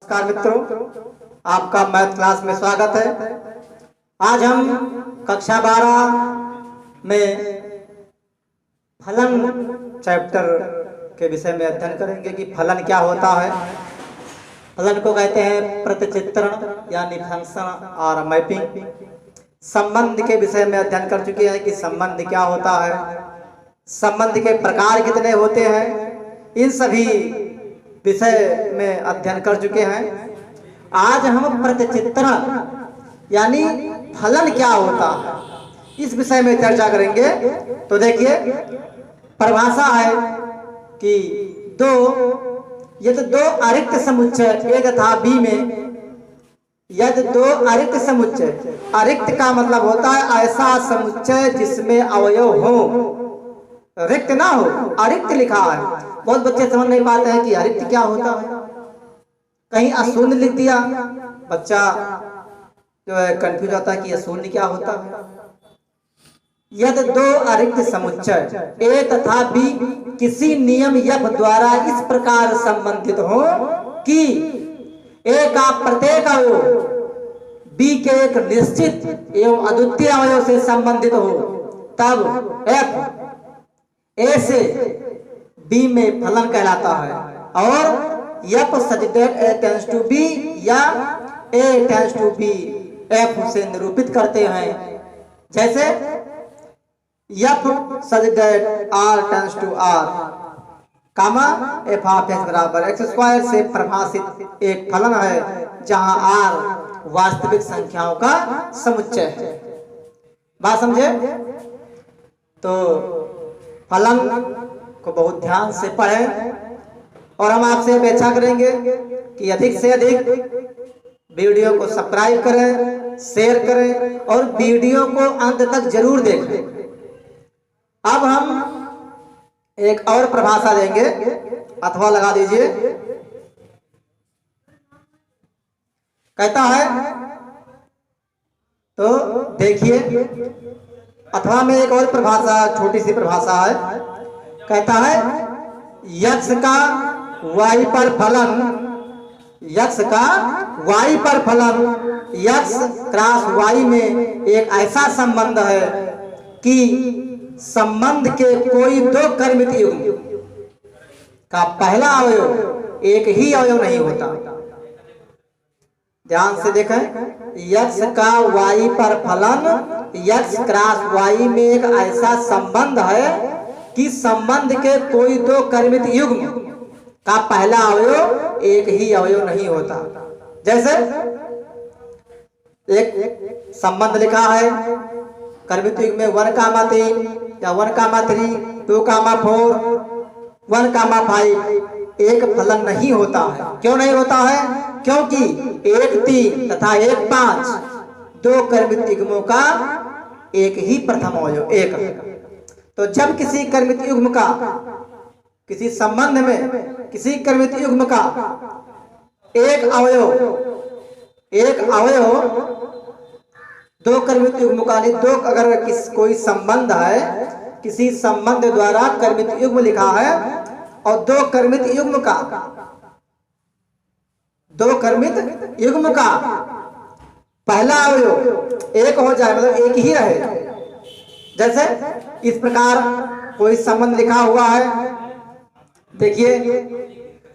नमस्कार मित्रों, आपका मैथ क्लास में स्वागत है। आज हम कक्षा 12 में फलन चैप्टर के विषय में अध्ययन करेंगे कि फलन क्या होता है। फलन को कहते हैं प्रतिचित्रण यानी फंक्शन और मैपिंग। संबंध के विषय में अध्ययन कर चुके हैं कि संबंध क्या होता है, संबंध के प्रकार कितने होते हैं, इन सभी विषय में अध्ययन कर चुके हैं। आज हम प्रतिचित्रण यानी फलन क्या होता है इस विषय में चर्चा करेंगे। तो देखिए, परिभाषा है कि यदि दो अरिक्त समुच्चय ए तथा बी में, यदि दो अरिक्त समुच्चय, अरिक्त का मतलब होता है ऐसा समुच्चय जिसमें अवयव हो, रिक्त ना हो, अरिक्त लिखा है। बहुत बच्चे समझ नहीं पाते हैं कि अरिक्त क्या होता है, कहीं अशून्य लिख दिया, बच्चा जो है कंफ्यूज होता है कि अशून्य क्या होता है। यदि दो अरिक्त समुच्चय ए तथा बी किसी नियम एफ द्वारा इस प्रकार संबंधित हो कि ए का प्रत्येक अवयव बी के एक निश्चित एवं अद्वितीय अवयव से संबंधित हो, तब एफ ए से बी में फलन कहलाता है। और F such that A tends to B या A tends to B F से निरूपित करते हैं। जैसे F such that R tends to R comma F of X बराबर एक्स स्क्वायर से परिभाषित एक फलन है जहां आर वास्तविक संख्याओं का समुच्चय है। बात समझे? तो फलन को बहुत ध्यान से पढ़ें और हम आपसे अपेक्षा करेंगे कि अधिक से अधिक वीडियो को सब्सक्राइब करें, शेयर करें और वीडियो को अंत तक जरूर देखें। अब हम एक और परिभाषा देंगे, अथवा लगा दीजिए। कहता है, तो देखिए अथवा में एक और परिभाषा, छोटी सी परिभाषा है। कहता है यक्ष का वाई पर फलन, यक्ष का वाई पर फलन यक्ष क्रॉस वाई में एक ऐसा संबंध है कि संबंध के कोई दो कर्मित युग्म का पहला अवयव एक ही अवयव नहीं होता। ध्यान से देखें, यक्ष का वाई पर फलन यक्ष क्रॉस वाई में एक ऐसा संबंध है कि संबंध के कोई दो कर्मित युग्म का पहला अवयव एक ही अवयव नहीं होता। जैसे एक संबंध लिखा है कर्मित युग्म में 1,3 या 1,3, 2,4, 1,5 एक फलन नहीं होता है। क्यों नहीं होता है? क्योंकि 1,3 तथा 1,5 दो कर्मित युग्मों का एक ही प्रथम अवयव एक है। तो जब किसी कर्मित युग्म का, किसी संबंध में किसी कर्मित युग्म का एक अवयव दो कर्मित युग्म का, दो अगर कोई संबंध है, किसी संबंध द्वारा कर्मित युग्म लिखा है और दो कर्मित युग्म का पहला अवयव एक हो जाए, मतलब एक ही रहे। जैसे इस प्रकार कोई संबंध लिखा हुआ है, देखिए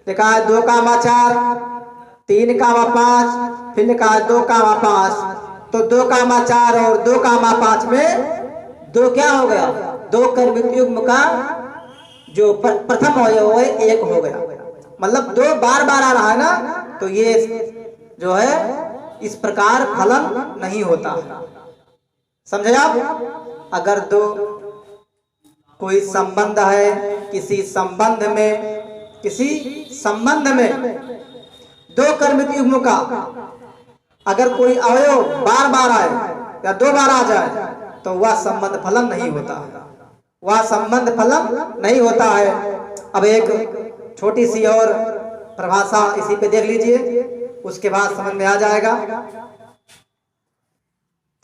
लिखा है 2,4, 3,5, फिर लिखा है 2,5। तो 2,4 और 2,5 में दो क्या हो गया? दो कर्मित युग्म का जो प्रथम अवयव है एक हो गया, मतलब दो बार बार आ रहा है ना, तो ये जो है इस प्रकार फलन नहीं होता। समझे आप? अगर दो कोई संबंध है, किसी संबंध में दो कर्मित युग्म का अगर कोई अवयव बार बार आए या दो बार आ जाए तो वह संबंध फलन नहीं होता है, वह संबंध फलन नहीं होता है। अब एक छोटी सी और परिभाषा इसी पे देख लीजिए, उसके बाद समझ में आ जाएगा।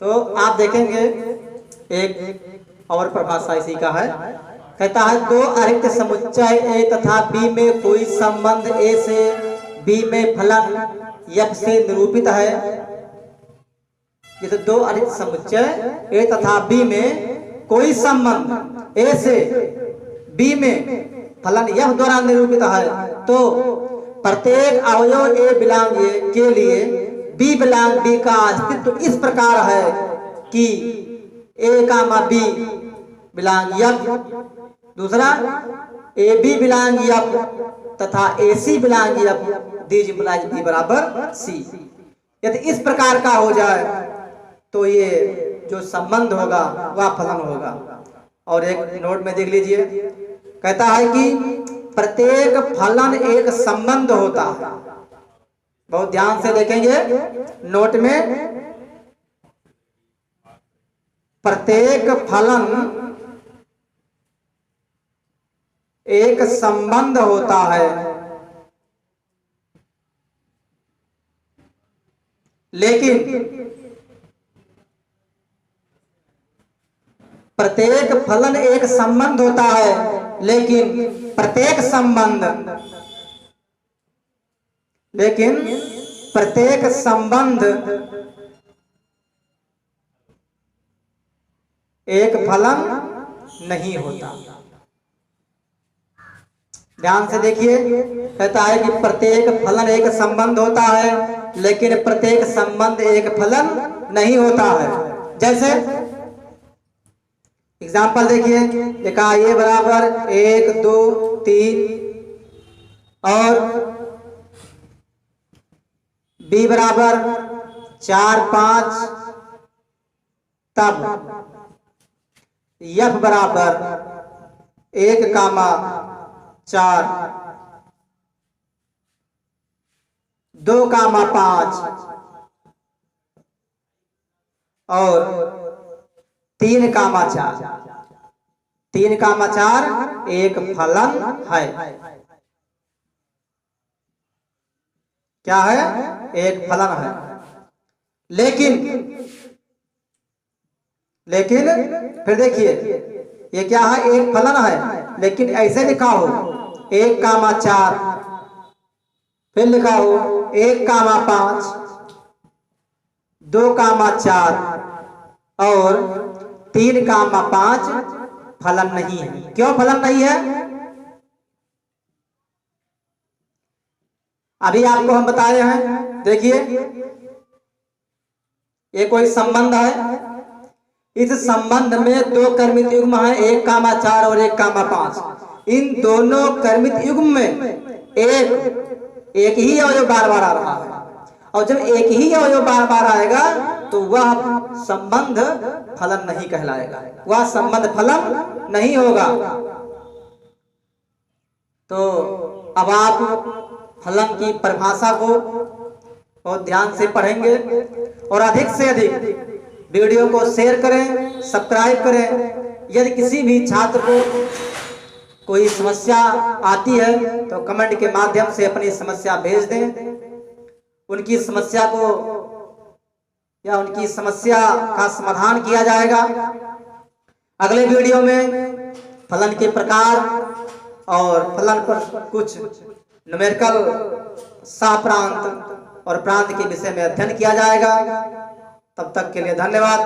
तो आप देखेंगे एक और परिभाषा इसी का है। कहता है दो अरिक्त समुच्चय ए तथा बी में कोई संबंध ए से बी में फलन यफ से निरूपित है। जैसे दो अरिक्त समुच्चय ए तथा बी में कोई संबंध ए से बी में फलन यफ द्वारा निरूपित है तो प्रत्येक अवयव ए बिलोंग ए के लिए बी बिलोंग बी का अस्तित्व इस प्रकार है कि A comma B belong F, दूसरा ए बी बिलोंग यफ तथा A C belong F, these implies B बराबर सी। यदि इस प्रकार का हो जाए तो ये जो संबंध होगा वह फलन होगा। और एक नोट में देख लीजिए, कहता है कि प्रत्येक फलन एक संबंध होता है। बहुत ध्यान से देखेंगे नोट में, प्रत्येक फलन एक संबंध होता है, लेकिन प्रत्येक फलन एक संबंध होता है लेकिन प्रत्येक संबंध एक फलन नहीं होता। ध्यान से देखिए, कहता है कि प्रत्येक फलन एक संबंध होता है लेकिन प्रत्येक संबंध एक फलन नहीं होता है। जैसे एग्जाम्पल देखिए, लिखा ए बराबर 1 2 3 और बी बराबर 4 5, तब यफ बराबर 1 कामा 4 2 कामा 5 और 3 कामा 4, 3 कामा 4 एक फलन है। क्या है? एक फलन है। लेकिन फिर देखिए, ये क्या है? एक फलन है, लेकिन ऐसे लिखा हो 1 कामा 4, फिर लिखा हो 1 कामा 5 2 कामा 4 और 3 कामा 5 फलन नहीं है। क्यों फलन नहीं है? अभी आपको हम बताए हैं। देखिए, ये कोई संबंध है, इस संबंध में 2 कर्मित युग्म है, 1 कामा 4 और 1 कामा 5। इन दोनों कर्मित युग्म में एक ही अवयव बार बार आ रहा है, और जब एक ही अवयव बार बार आएगा तो वह संबंध फलन नहीं कहलाएगा, वह संबंध फलन नहीं होगा। तो अब आप फलन की परिभाषा को बहुत ध्यान से पढ़ेंगे और अधिक से अधिक वीडियो को शेयर करें, सब्सक्राइब करें। यदि किसी भी छात्र को कोई समस्या आती है तो कमेंट के माध्यम से अपनी समस्या भेज दें। उनकी समस्या को या उनकी समस्या का समाधान किया जाएगा। अगले वीडियो में फलन के प्रकार और फलन पर कुछ न्यूमेरिकल सह प्रांत और प्रांत के विषय में अध्ययन किया जाएगा। तब तक के लिए धन्यवाद।